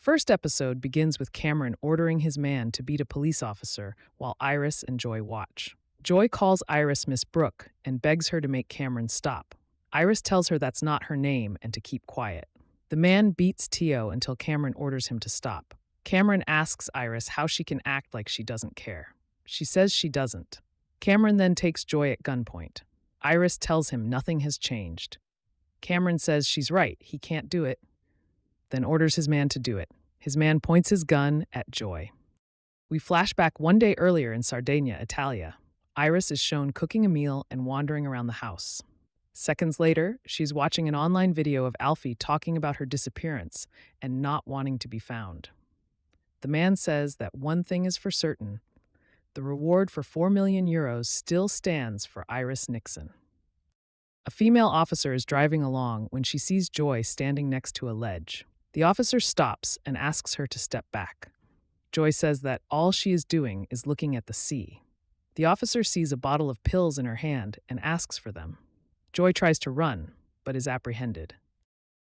First episode begins with Cameron ordering his man to beat a police officer while Iris and Joy watch. Joy calls Iris Miss Brooke and begs her to make Cameron stop. Iris tells her that's not her name and to keep quiet. The man beats Tio until Cameron orders him to stop. Cameron asks Iris how she can act like she doesn't care. She says she doesn't. Cameron then takes Joy at gunpoint. Iris tells him nothing has changed. Cameron says she's right, he can't do it, then orders his man to do it. His man points his gun at Joy. We flash back one day earlier in Sardinia, Italia. Iris is shown cooking a meal and wandering around the house. Seconds later, she's watching an online video of Alfie talking about her disappearance and not wanting to be found. The man says that one thing is for certain: the reward for 4 million euros still stands for Iris Nixon. A female officer is driving along when she sees Joy standing next to a ledge. The officer stops and asks her to step back. Joy says that all she is doing is looking at the sea. The officer sees a bottle of pills in her hand and asks for them. Joy tries to run, but is apprehended.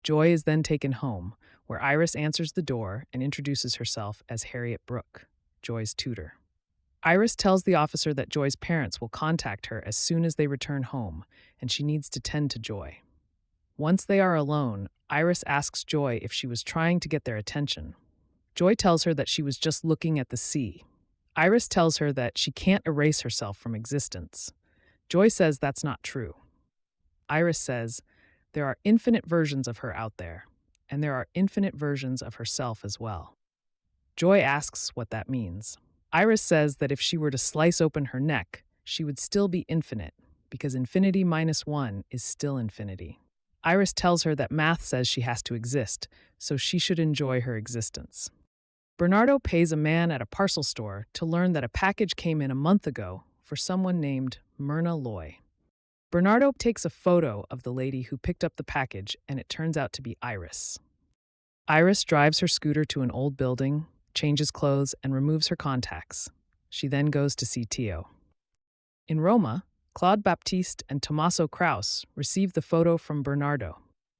Joy is then taken home, where Iris answers the door and introduces herself as Harriet Brooke, Joy's tutor. Iris tells the officer that Joy's parents will contact her as soon as they return home, and she needs to tend to Joy. Once they are alone, Iris asks Joy if she was trying to get their attention. Joy tells her that she was just looking at the sea. Iris tells her that she can't erase herself from existence. Joy says that's not true. Iris says there are infinite versions of her out there, and there are infinite versions of herself as well. Joy asks what that means. Iris says that if she were to slice open her neck, she would still be infinite, because infinity minus 1 is still infinity. Iris tells her that math says she has to exist, so she should enjoy her existence. Bernardo pays a man at a parcel store to learn that a package came in a month ago for someone named Myrna Loy. Bernardo takes a photo of the lady who picked up the package, and it turns out to be Iris. Iris drives her scooter to an old building, changes clothes, and removes her contacts. She then goes to see Tio. In Roma, Claude Baptiste and Tommaso Kraus receive the photo from Bernardo.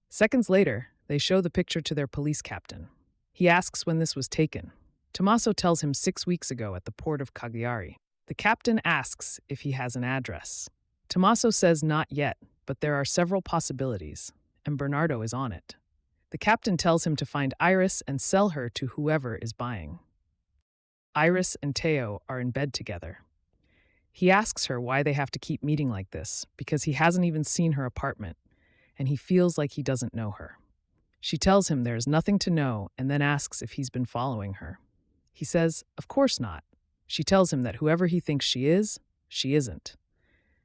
Seconds later, they show the picture to their police captain. He asks when this was taken. Tommaso tells him 6 weeks ago at the port of Cagliari. The captain asks if he has an address. Tommaso says not yet, but there are several possibilities, and Bernardo is on it. The captain tells him to find Iris and sell her to whoever is buying. Iris and Teo are in bed together. He asks her why they have to keep meeting like this, because he hasn't even seen her apartment, and he feels like he doesn't know her. She tells him there is nothing to know and then asks if he's been following her. He says, of course not. She tells him that whoever he thinks she isn't.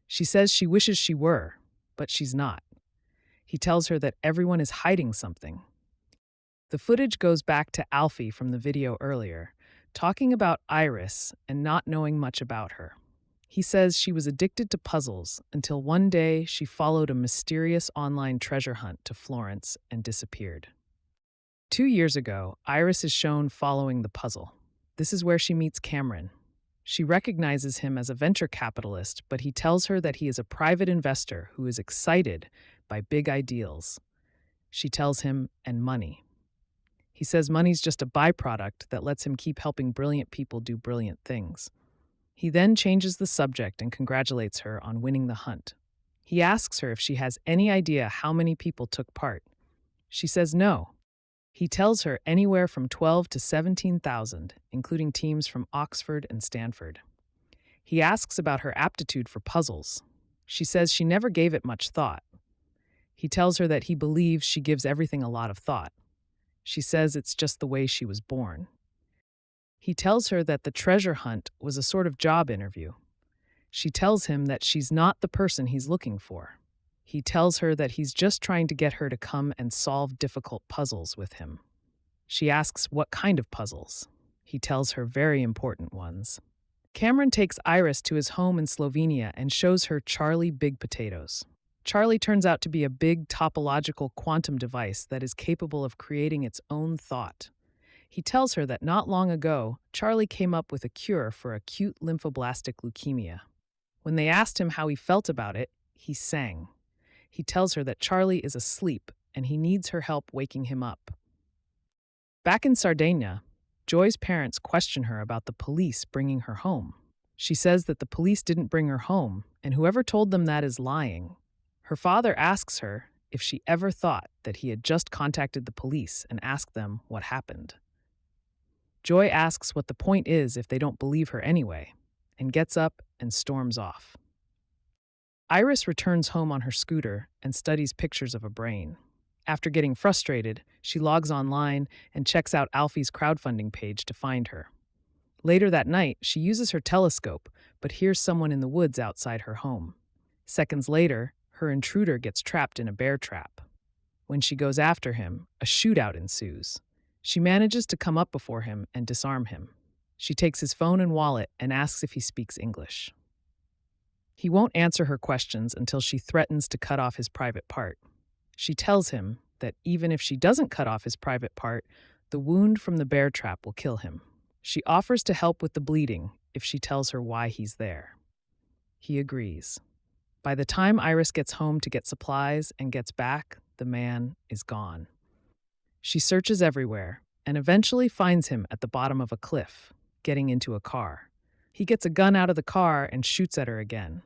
She says she wishes she were, but she's not. He tells her that everyone is hiding something. The footage goes back to Alfie from the video earlier, talking about Iris and not knowing much about her. He says she was addicted to puzzles until one day she followed a mysterious online treasure hunt to Florence and disappeared. 2 years ago, Iris is shown following the puzzle. This is where she meets Cameron. She recognizes him as a venture capitalist, but he tells her that he is a private investor who is excited by big ideals. She tells him, and money. He says money's just a byproduct that lets him keep helping brilliant people do brilliant things. He then changes the subject and congratulates her on winning the hunt. He asks her if she has any idea how many people took part. She says no. He tells her anywhere from 12 to 17,000, including teams from Oxford and Stanford. He asks about her aptitude for puzzles. She says she never gave it much thought. He tells her that he believes she gives everything a lot of thought. She says it's just the way she was born. He tells her that the treasure hunt was a sort of job interview. She tells him that she's not the person he's looking for. He tells her that he's just trying to get her to come and solve difficult puzzles with him. She asks what kind of puzzles. He tells her very important ones. Cameron takes Iris to his home in Slovenia and shows her Charlie Big Potatoes. Charlie turns out to be a big topological quantum device that is capable of creating its own thought. He tells her that not long ago, Charlie came up with a cure for acute lymphoblastic leukemia. When they asked him how he felt about it, he sang. He tells her that Charlie is asleep and he needs her help waking him up. Back in Sardinia, Joy's parents question her about the police bringing her home. She says that the police didn't bring her home, and whoever told them that is lying. Her father asks her if she ever thought that he had just contacted the police and asked them what happened. Joy asks what the point is if they don't believe her anyway, and gets up and storms off. Iris returns home on her scooter and studies pictures of a brain. After getting frustrated, she logs online and checks out Alfie's crowdfunding page to find her. Later that night, she uses her telescope, but hears someone in the woods outside her home. Seconds later, her intruder gets trapped in a bear trap. When she goes after him, a shootout ensues. She manages to come up before him and disarm him. She takes his phone and wallet and asks if he speaks English. He won't answer her questions until she threatens to cut off his private part. She tells him that even if she doesn't cut off his private part, the wound from the bear trap will kill him. She offers to help with the bleeding if she tells her why he's there. He agrees. By the time Iris gets home to get supplies and gets back, the man is gone. She searches everywhere and eventually finds him at the bottom of a cliff, getting into a car. He gets a gun out of the car and shoots at her again.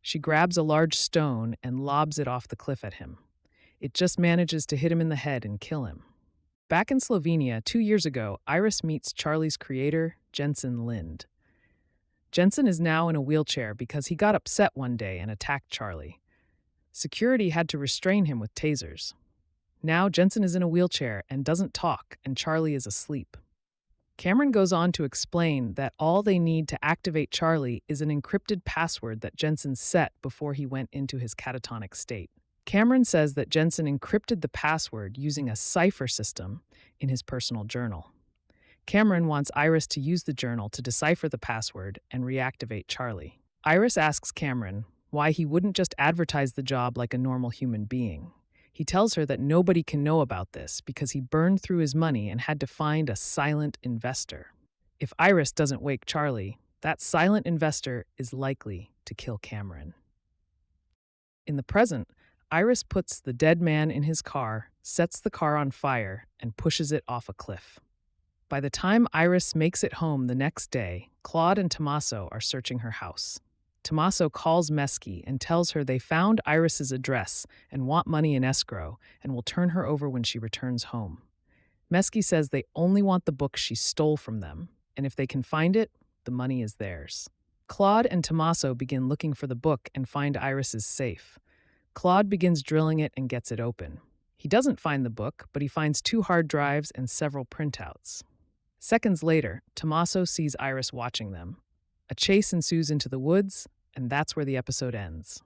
She grabs a large stone and lobs it off the cliff at him. It just manages to hit him in the head and kill him. Back in Slovenia 2 years ago, Iris meets Charlie's creator, Jensen Lind. Jensen is now in a wheelchair because he got upset one day and attacked Charlie. Security had to restrain him with tasers. Now Jensen is in a wheelchair and doesn't talk, and Charlie is asleep. Cameron goes on to explain that all they need to activate Charlie is an encrypted password that Jensen set before he went into his catatonic state. Cameron says that Jensen encrypted the password using a cipher system in his personal journal. Cameron wants Iris to use the journal to decipher the password and reactivate Charlie. Iris asks Cameron why he wouldn't just advertise the job like a normal human being. He tells her that nobody can know about this because he burned through his money and had to find a silent investor. If Iris doesn't wake Charlie, that silent investor is likely to kill Cameron. In the present, Iris puts the dead man in his car, sets the car on fire, and pushes it off a cliff. By the time Iris makes it home the next day, Claude and Tommaso are searching her house. Tommaso calls Meschi and tells her they found Iris's address and want money in escrow and will turn her over when she returns home. Meschi says they only want the book she stole from them, and if they can find it, the money is theirs. Claude and Tommaso begin looking for the book and find Iris's safe. Claude begins drilling it and gets it open. He doesn't find the book, but he finds 2 hard drives and several printouts. Seconds later, Tommaso sees Iris watching them. A chase ensues into the woods, and that's where the episode ends.